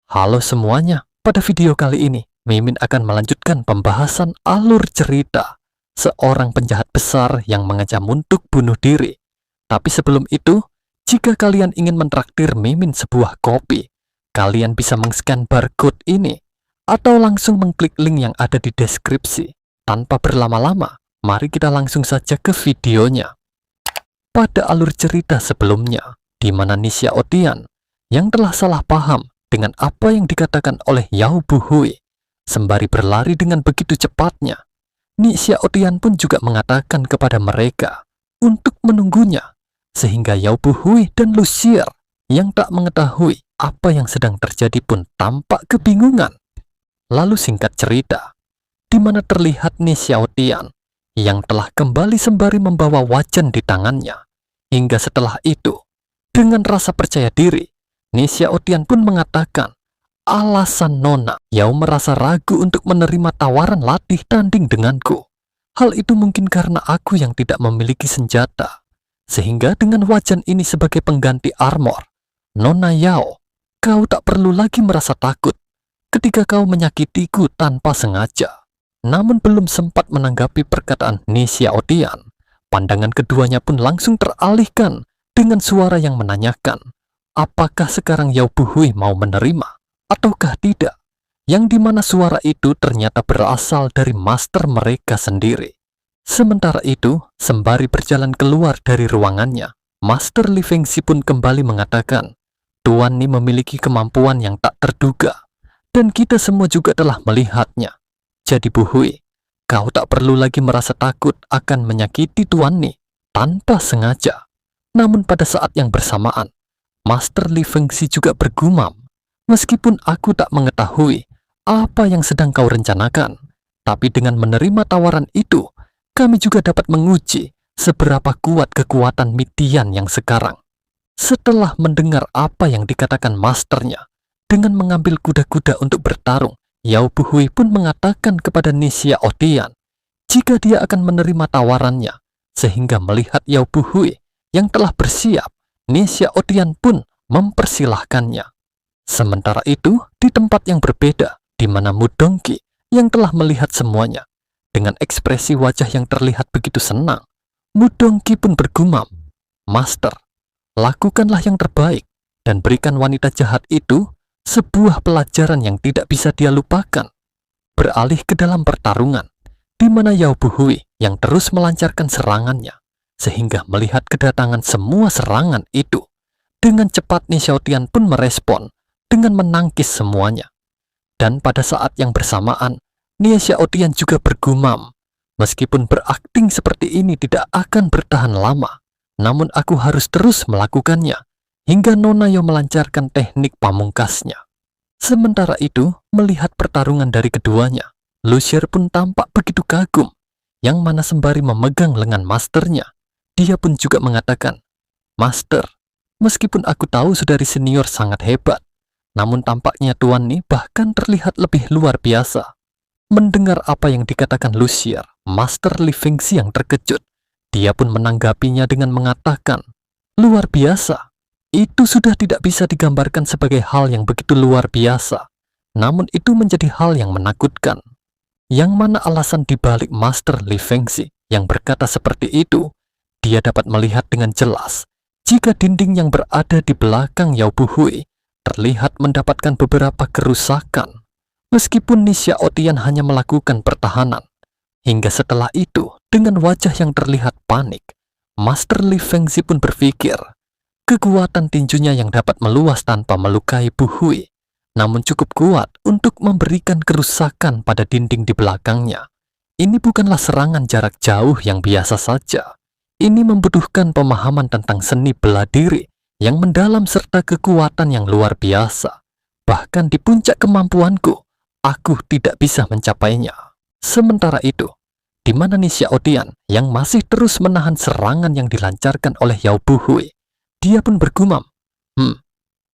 Halo semuanya, pada video kali ini Mimin akan melanjutkan pembahasan alur cerita seorang penjahat besar yang mengancam untuk bunuh diri. Tapi sebelum itu, jika kalian ingin mentraktir Mimin sebuah kopi, kalian bisa meng-scan barcode ini atau langsung mengklik link yang ada di deskripsi. Tanpa berlama-lama, mari kita langsung saja ke videonya. Pada alur cerita sebelumnya, di mana Nixia Otian yang telah salah paham dengan apa yang dikatakan oleh Yao Buhui, sembari berlari dengan begitu cepatnya, Nixia Otian pun juga mengatakan kepada mereka untuk menunggunya, sehingga Yao Buhui dan Lucier yang tak mengetahui apa yang sedang terjadi pun tampak kebingungan. Lalu singkat cerita, di mana terlihat Nixia Otian yang telah kembali sembari membawa wajan di tangannya. Hingga setelah itu, dengan rasa percaya diri, Nixia Otian pun mengatakan alasan Nona Yao merasa ragu untuk menerima tawaran latih tanding denganku. Hal itu mungkin karena aku yang tidak memiliki senjata. Sehingga dengan wajan ini sebagai pengganti armor, Nona Yao, kau tak perlu lagi merasa takut ketika kau menyakitiku tanpa sengaja. Namun belum sempat menanggapi perkataan Nixia Otian, pandangan keduanya pun langsung teralihkan dengan suara yang menanyakan, apakah sekarang Yao Buhui mau menerima ataukah tidak? Yang dimana suara itu ternyata berasal dari master mereka sendiri. Sementara itu, sembari berjalan keluar dari ruangannya, Master Li Fengxi pun kembali mengatakan, Tuan Ni memiliki kemampuan yang tak terduga, dan kita semua juga telah melihatnya. Jadi Buhui, kau tak perlu lagi merasa takut akan menyakiti Tuan Ni tanpa sengaja. Namun pada saat yang bersamaan, Master Li Fengxi juga bergumam, meskipun aku tak mengetahui apa yang sedang kau rencanakan, tapi dengan menerima tawaran itu, kami juga dapat menguji seberapa kuat kekuatan Mitian yang sekarang. Setelah mendengar apa yang dikatakan masternya, dengan mengambil kuda-kuda untuk bertarung, Yao Buhui pun mengatakan kepada Nixia Otian jika dia akan menerima tawarannya, sehingga melihat Yao Buhui yang telah bersiap, Nixia Otian pun mempersilahkannya. Sementara itu, di tempat yang berbeda, di mana Mudongki yang telah melihat semuanya, dengan ekspresi wajah yang terlihat begitu senang, Mudongki pun bergumam, Master, lakukanlah yang terbaik, dan berikan wanita jahat itu sebuah pelajaran yang tidak bisa dia lupakan. Beralih ke dalam pertarungan, di mana Yao Buhui yang terus melancarkan serangannya, sehingga melihat kedatangan semua serangan itu, dengan cepat Nixia Otian pun merespon dengan menangkis semuanya. Dan pada saat yang bersamaan, Nixia Otian juga bergumam, meskipun berakting seperti ini tidak akan bertahan lama, namun aku harus terus melakukannya, hingga Nona Yao melancarkan teknik pamungkasnya. Sementara itu, melihat pertarungan dari keduanya, Lucier pun tampak begitu kagum, yang mana sembari memegang lengan masternya, dia pun juga mengatakan, Master, meskipun aku tahu saudari senior sangat hebat, namun tampaknya Tuan Ni bahkan terlihat lebih luar biasa. Mendengar apa yang dikatakan Lucier, Master Li Fengxi yang terkejut, dia pun menanggapinya dengan mengatakan, luar biasa. Itu sudah tidak bisa digambarkan sebagai hal yang begitu luar biasa. Namun itu menjadi hal yang menakutkan. Yang mana alasan dibalik Master Li Fengxi yang berkata seperti itu, dia dapat melihat dengan jelas jika dinding yang berada di belakang Yao Buhui terlihat mendapatkan beberapa kerusakan. Meskipun Nixia Otian hanya melakukan pertahanan. Hingga setelah itu, dengan wajah yang terlihat panik, Master Li Fengxi pun berpikir, kekuatan tinjunya yang dapat meluas tanpa melukai Buhui, namun cukup kuat untuk memberikan kerusakan pada dinding di belakangnya. Ini bukanlah serangan jarak jauh yang biasa saja. Ini membutuhkan pemahaman tentang seni bela diri yang mendalam serta kekuatan yang luar biasa. Bahkan di puncak kemampuanku, aku tidak bisa mencapainya. Sementara itu, di mana Nixia Otian yang masih terus menahan serangan yang dilancarkan oleh Yao Buhui, dia pun bergumam,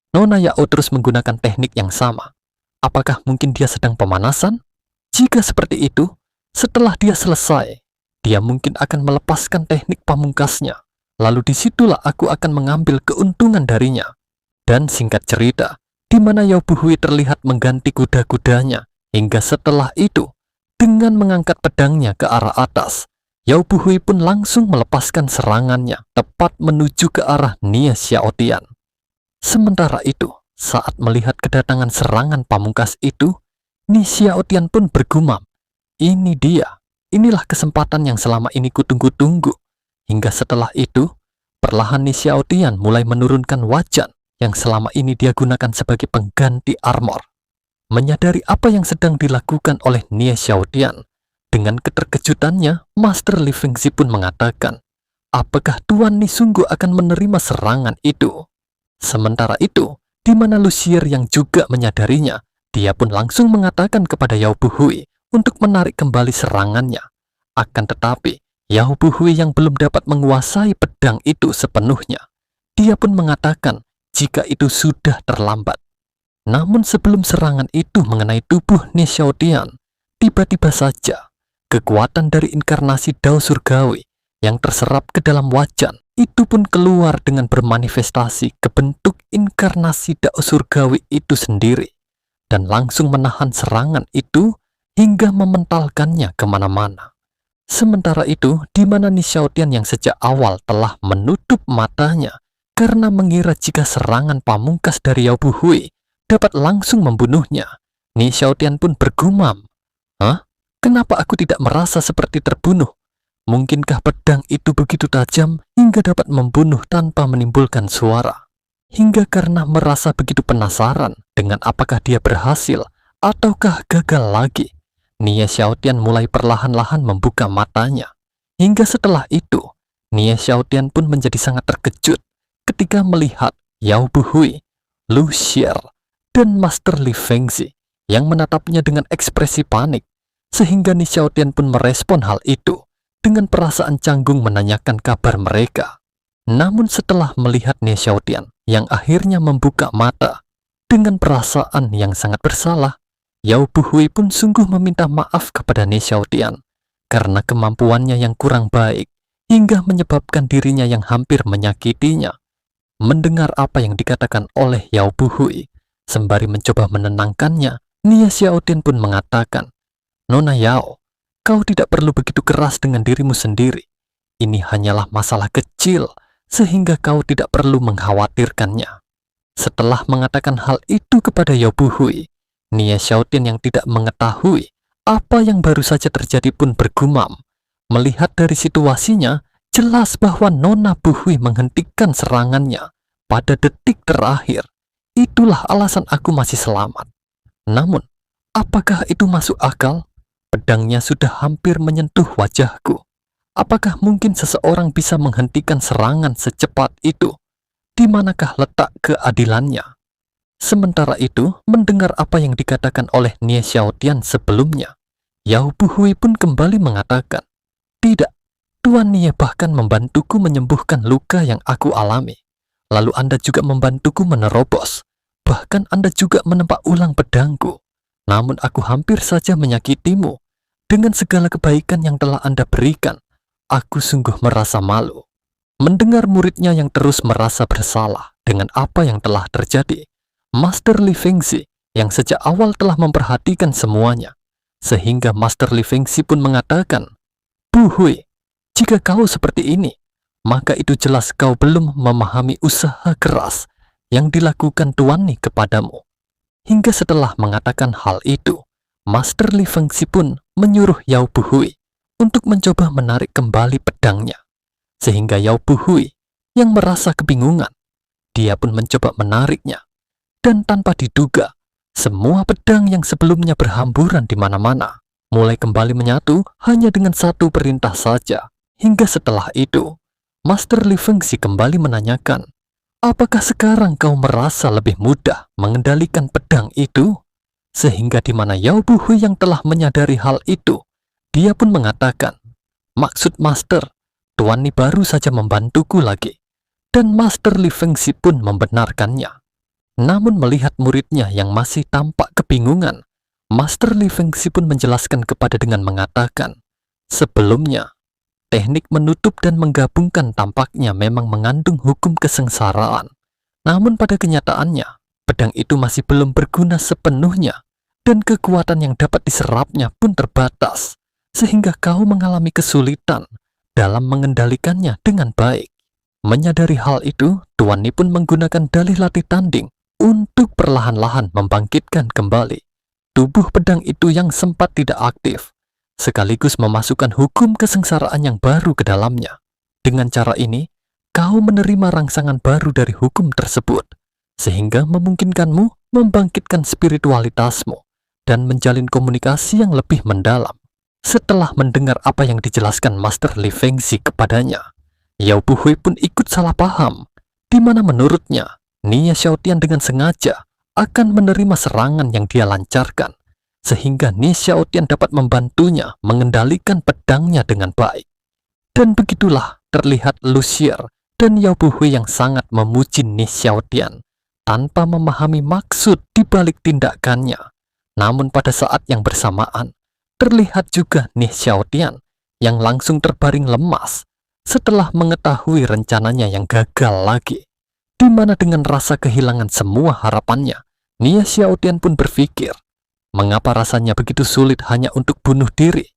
Nona Yao terus menggunakan teknik yang sama. Apakah mungkin dia sedang pemanasan? Jika seperti itu, setelah dia selesai, dia mungkin akan melepaskan teknik pamungkasnya. Lalu disitulah aku akan mengambil keuntungan darinya. Dan singkat cerita, di di mana Yao Buhui terlihat mengganti kuda-kudanya, hingga setelah itu, dengan mengangkat pedangnya ke arah atas, Yao Buhui pun langsung melepaskan serangannya tepat menuju ke arah Nie Xiaotian. Sementara itu, saat melihat kedatangan serangan pamungkas itu, Nie Xiaotian pun bergumam, "Ini dia, inilah kesempatan yang selama ini kutunggu-tunggu." Hingga setelah itu, perlahan Nie Xiaotian mulai menurunkan wajan yang selama ini dia gunakan sebagai pengganti armor. Menyadari apa yang sedang dilakukan oleh Nie Xiaotian, dengan keterkejutannya, Master Li Fengxi pun mengatakan, "Apakah Tuan Ni sungguh akan menerima serangan itu?" Sementara itu, di mana Lucier yang juga menyadarinya, dia pun langsung mengatakan kepada Yao Buhui untuk menarik kembali serangannya. Akan tetapi, Yao Buhui yang belum dapat menguasai pedang itu sepenuhnya, dia pun mengatakan jika itu sudah terlambat. Namun sebelum serangan itu mengenai tubuh Nie Xiaotian, tiba-tiba saja kekuatan dari inkarnasi Dao Surgawi yang terserap ke dalam wajan itu pun keluar dengan bermanifestasi ke bentuk inkarnasi Dao Surgawi itu sendiri, dan langsung menahan serangan itu hingga mementalkannya kemana-mana. Sementara itu, di mana Nie Xiaotian yang sejak awal telah menutup matanya karena mengira jika serangan pamungkas dari Yao Buhui dapat langsung membunuhnya, Nie Xiaotian pun bergumam, "Hah? Kenapa aku tidak merasa seperti terbunuh? Mungkinkah pedang itu begitu tajam hingga dapat membunuh tanpa menimbulkan suara?" Hingga karena merasa begitu penasaran dengan apakah dia berhasil ataukah gagal lagi, Nie Xiaotian mulai perlahan-lahan membuka matanya. Hingga setelah itu, Nie Xiaotian pun menjadi sangat terkejut ketika melihat Yao Buhui, Lucier, dan Master Li Fengxi yang menatapnya dengan ekspresi panik, sehingga Nie Xiaotian pun merespon hal itu dengan perasaan canggung menanyakan kabar mereka. Namun setelah melihat Nie Xiaotian yang akhirnya membuka mata dengan perasaan yang sangat bersalah, Yao Buhui pun sungguh meminta maaf kepada Nie Xiaotian karena kemampuannya yang kurang baik hingga menyebabkan dirinya yang hampir menyakitinya. Mendengar apa yang dikatakan oleh Yao Buhui, sembari mencoba menenangkannya, Nie Xiaotian pun mengatakan, "Nona Yao, kau tidak perlu begitu keras dengan dirimu sendiri. Ini hanyalah masalah kecil, sehingga kau tidak perlu mengkhawatirkannya." Setelah mengatakan hal itu kepada Yao Buhui, Nie Xiaotian yang tidak mengetahui apa yang baru saja terjadi pun bergumam. Melihat dari situasinya, jelas bahwa Nona Buhui menghentikan serangannya pada detik terakhir. Itulah alasan aku masih selamat. Namun, apakah itu masuk akal? Pedangnya sudah hampir menyentuh wajahku. Apakah mungkin seseorang bisa menghentikan serangan secepat itu? Di manakah letak keadilannya? Sementara itu, mendengar apa yang dikatakan oleh Nie Xiaotian sebelumnya, Yao Buhui pun kembali mengatakan, "Tidak, Tuan Nie bahkan membantuku menyembuhkan luka yang aku alami. Lalu Anda juga membantuku menerobos. Bahkan Anda juga menempa ulang pedangku. Namun aku hampir saja menyakitimu. Dengan segala kebaikan yang telah Anda berikan, aku sungguh merasa malu." Mendengar muridnya yang terus merasa bersalah dengan apa yang telah terjadi, Master Li Fengxi yang sejak awal telah memperhatikan semuanya, sehingga Master Li Fengxi pun mengatakan, "Buhui, jika kau seperti ini, maka itu jelas kau belum memahami usaha keras yang dilakukan Tuan Ni kepadamu." Hingga setelah mengatakan hal itu, Master Li Fengxi pun menyuruh Yao Buhui untuk mencoba menarik kembali pedangnya. Sehingga Yao Buhui yang merasa kebingungan, dia pun mencoba menariknya. Dan tanpa diduga, semua pedang yang sebelumnya berhamburan di mana-mana mulai kembali menyatu hanya dengan satu perintah saja. Hingga setelah itu, Master Li Fengxi kembali menanyakan, "Apakah sekarang kau merasa lebih mudah mengendalikan pedang itu?" Sehingga di mana Yao Buhui yang telah menyadari hal itu, dia pun mengatakan, "Maksud Master, Tuan Ni baru saja membantuku lagi." Dan Master Li Fengxi pun membenarkannya. Namun melihat muridnya yang masih tampak kebingungan, Master Li Fengxi pun menjelaskan kepada dengan mengatakan, "Sebelumnya, teknik menutup dan menggabungkan tampaknya memang mengandung hukum kesengsaraan. Namun pada kenyataannya, Pedang itu masih belum berguna sepenuhnya, dan kekuatan yang dapat diserapnya pun terbatas, sehingga kau mengalami kesulitan dalam mengendalikannya dengan baik. Menyadari hal itu, Tuan Ni pun menggunakan dalih latih tanding untuk perlahan-lahan membangkitkan kembali tubuh pedang itu yang sempat tidak aktif, sekaligus memasukkan hukum kesengsaraan yang baru ke dalamnya. Dengan cara ini, kau menerima rangsangan baru dari hukum tersebut, sehingga memungkinkanmu membangkitkan spiritualitasmu dan menjalin komunikasi yang lebih mendalam. Setelah mendengar apa yang dijelaskan Master Li Fengzi kepadanya, Yao Buhui pun ikut salah paham, di mana menurutnya Nia Xiaotian dengan sengaja akan menerima serangan yang dia lancarkan, sehingga Nia Xiaotian dapat membantunya mengendalikan pedangnya dengan baik. Dan begitulah terlihat Lu Xier dan Yao Buhui yang sangat memuji Nia Xiaotian tanpa memahami maksud di balik tindakannya. Namun pada saat yang bersamaan, terlihat juga Nia Xiaotian yang langsung terbaring lemas setelah mengetahui rencananya yang gagal lagi, di mana dengan rasa kehilangan semua harapannya, Nia Xiaotian pun berpikir, mengapa rasanya begitu sulit hanya untuk bunuh diri?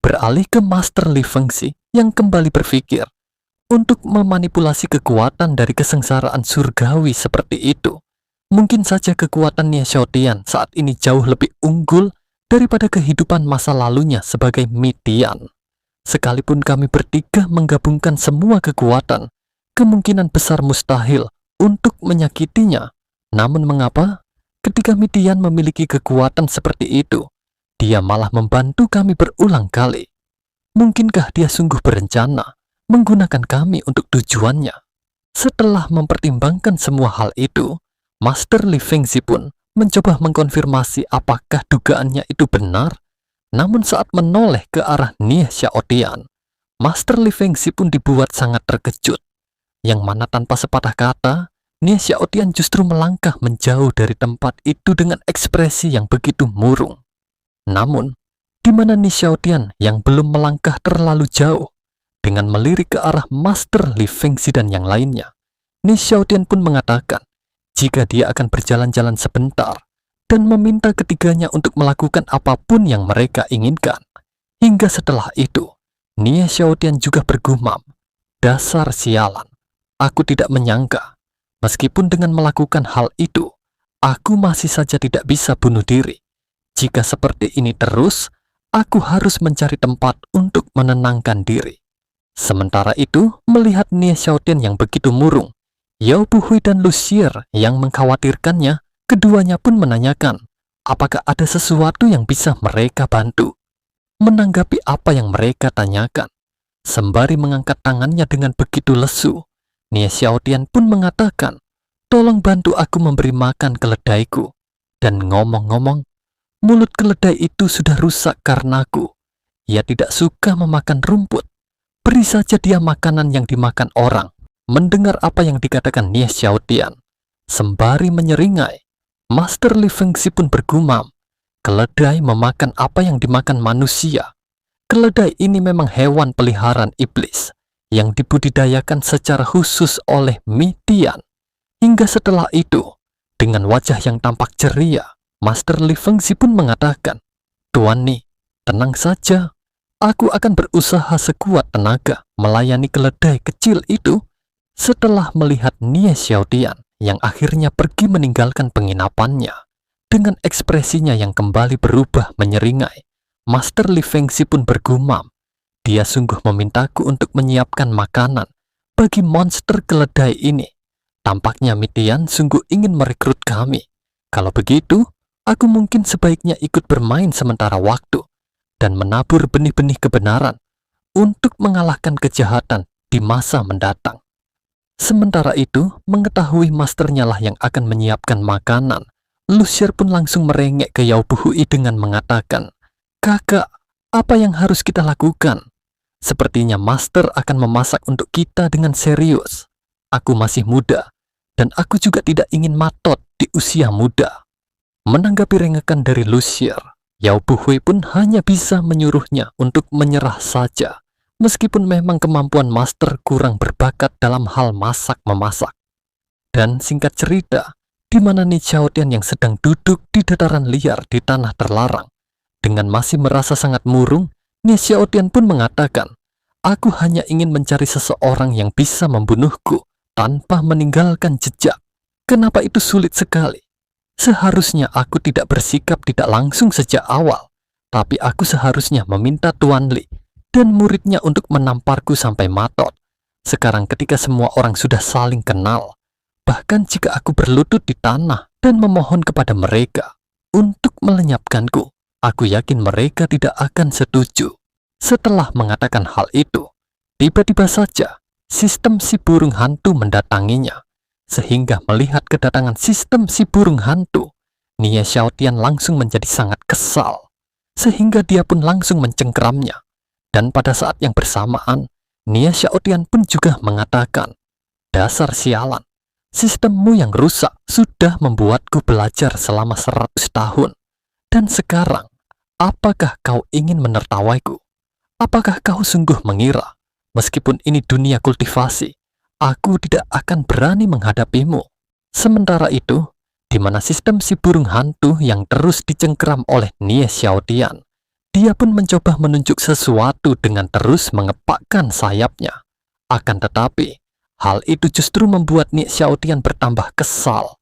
Beralih ke Master Li Fengzi yang kembali berpikir untuk memanipulasi kekuatan dari kesengsaraan surgawi seperti itu. Mungkin saja kekuatan Nia Xiaotian saat ini jauh lebih unggul daripada kehidupan masa lalunya sebagai Midian. Sekalipun kami bertiga menggabungkan semua kekuatan, kemungkinan besar mustahil untuk menyakitinya. Namun mengapa ketika Midian memiliki kekuatan seperti itu, dia malah membantu kami berulang kali? Mungkinkah dia sungguh berencana menggunakan kami untuk tujuannya? Setelah mempertimbangkan semua hal itu, Master Li Fengzi pun mencoba mengkonfirmasi apakah dugaannya itu benar. Namun saat menoleh ke arah Nia Xiaotian, Master Li Fengzi pun dibuat sangat terkejut, yang mana tanpa sepatah kata, Nia Xiaotian justru melangkah menjauh dari tempat itu dengan ekspresi yang begitu murung. Namun, di mana Nia Xiaotian yang belum melangkah terlalu jauh, dengan melirik ke arah Master Li Fengzi dan yang lainnya, Nia Xiaotian pun mengatakan jika dia akan berjalan-jalan sebentar dan meminta ketiganya untuk melakukan apapun yang mereka inginkan. Hingga setelah itu, Nia Xiaotian juga bergumam, dasar sialan, aku tidak menyangka, meskipun dengan melakukan hal itu, aku masih saja tidak bisa bunuh diri. Jika seperti ini terus, aku harus mencari tempat untuk menenangkan diri. Sementara itu, melihat Nia Xiaotian yang begitu murung, Yao Buhui dan Lu Xier yang mengkhawatirkannya, keduanya pun menanyakan apakah ada sesuatu yang bisa mereka bantu. Menanggapi apa yang mereka tanyakan, sembari mengangkat tangannya dengan begitu lesu, Nia Xiaotian pun mengatakan, tolong bantu aku memberi makan keledaiku. Dan ngomong-ngomong, mulut keledai itu sudah rusak karenaku. Ia tidak suka memakan rumput. Beri saja dia makanan yang dimakan orang. Mendengar apa yang dikatakan Nia Xiaotian, sembari menyeringai, Master Li Fengzi pun bergumam, keledai memakan apa yang dimakan manusia. Keledai ini memang hewan peliharaan iblis yang dibudidayakan secara khusus oleh Midian. Hingga setelah itu, dengan wajah yang tampak ceria, Master Li Fengzi pun mengatakan, Tuan Ni, tenang saja. Aku akan berusaha sekuat tenaga melayani keledai kecil itu. Setelah melihat Nia Xiaotian yang akhirnya pergi meninggalkan penginapannya, dengan ekspresinya yang kembali berubah menyeringai, Master Li Fengzi pun bergumam, dia sungguh memintaku untuk menyiapkan makanan bagi monster keledai ini. Tampaknya Midian sungguh ingin merekrut kami. Kalau begitu, aku mungkin sebaiknya ikut bermain sementara waktu dan menabur benih-benih kebenaran untuk mengalahkan kejahatan di masa mendatang. Sementara itu, mengetahui masternya lah yang akan menyiapkan makanan, Lu Xier pun langsung merengek ke Yao Buhui dengan mengatakan, kakak, apa yang harus kita lakukan? Sepertinya master akan memasak untuk kita dengan serius. Aku masih muda, dan aku juga tidak ingin matot di usia muda. Menanggapi rengekan dari Lu Xier, Yao Buhui pun hanya bisa menyuruhnya untuk menyerah saja. Meskipun memang kemampuan master kurang berbakat dalam hal masak-memasak. Dan singkat cerita, di mana Ni Xiaotian yang sedang duduk di dataran liar di tanah terlarang. Dengan masih merasa sangat murung, Ni Xiaotian pun mengatakan, "Aku hanya ingin mencari seseorang yang bisa membunuhku tanpa meninggalkan jejak. Kenapa itu sulit sekali? Seharusnya aku tidak bersikap tidak langsung sejak awal, tapi aku seharusnya meminta Tuan Li dan muridnya untuk menamparku sampai matot. Sekarang ketika semua orang sudah saling kenal, bahkan jika aku berlutut di tanah dan memohon kepada mereka untuk melenyapkanku, aku yakin mereka tidak akan setuju." Setelah mengatakan hal itu, tiba-tiba saja sistem si burung hantu mendatanginya. Sehingga melihat kedatangan sistem si burung hantu, Ni Xiaotian langsung menjadi sangat kesal. Sehingga dia pun langsung mencengkeramnya. Dan pada saat yang bersamaan, Ni Xiaotian pun juga mengatakan, "Dasar sialan, sistemmu yang rusak sudah membuatku belajar selama 100 tahun. Dan sekarang, apakah kau ingin menertawaiku? Apakah kau sungguh mengira, meskipun ini dunia kultivasi, aku tidak akan berani menghadapimu?" Sementara itu, di mana sistem si burung hantu yang terus dicengkeram oleh Ni Xiaotian, dia pun mencoba menunjuk sesuatu dengan terus mengepakkan sayapnya. Akan tetapi, hal itu justru membuat Ni Xiaotian bertambah kesal.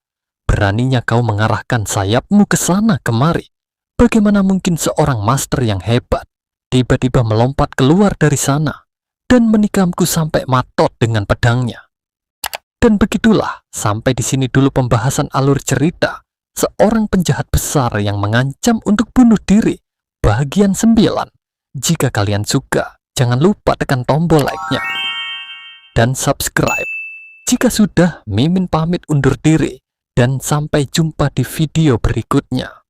"Beraninya kau mengarahkan sayapmu ke sana kemari. Bagaimana mungkin seorang master yang hebat tiba-tiba melompat keluar dari sana dan menikamku sampai matot dengan pedangnya?" Dan begitulah, sampai di sini dulu pembahasan alur cerita seorang penjahat besar yang mengancam untuk bunuh diri bagian 9. Jika kalian suka, jangan lupa tekan tombol like-nya dan subscribe. Jika sudah, Mimin pamit undur diri dan sampai jumpa di video berikutnya.